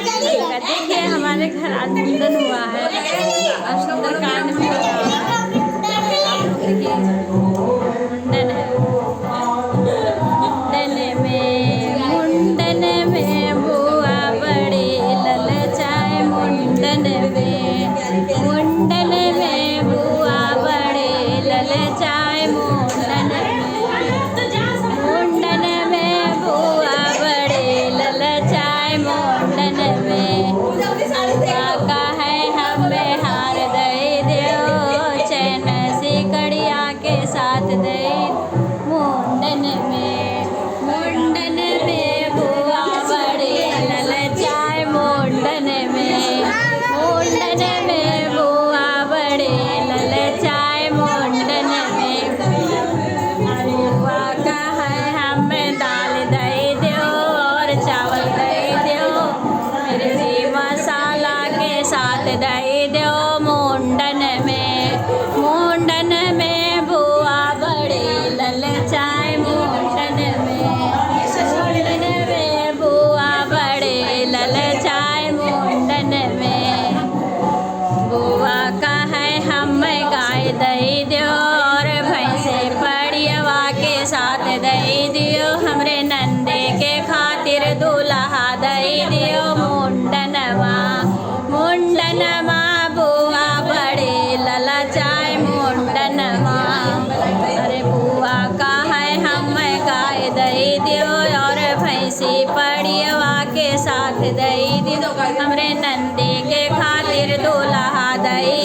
देखिए हमारे घर आज मुंडन हुआ है और सुंदरकांड भी हो रहा है। आप लोग देखिए मुंडन है। मुंडन में बुआ बड़ी ललचाए। मुंडन में बुआ बड़ी ललचाए। मुंडन में बुआ बड़ी ललचाए। मुंडन में का है हमें हार दे दो चैन सिकड़िया के साथ दे। मुंडन में बुआ बड़ी ललचाए। मुंडन में बुआ बड़ी ललचाए। मुंडन में बुआ का है हमें दाल दे दो और चावल दे दो मिर्ची मसाला के साथ दे दो। मुंडन में बुआ बड़ी ललचाए। मुंडन में बुआ बड़ी ललचाए। मुंडन में बुआ का है हमें गाय दे दो और भैंसे पड़ियवा के साथ दे दियो। हमरे नंदे के खातिर दूल्हा दे दियो। मुंडनमा बुआ बड़ी ललचाए। मुंडनमा अरे बुआ का है हमें गाय दे दियो और भैंसी पड़ियवा के साथ दे दियो। हमरे नंदे के खातिर दूल्हा दे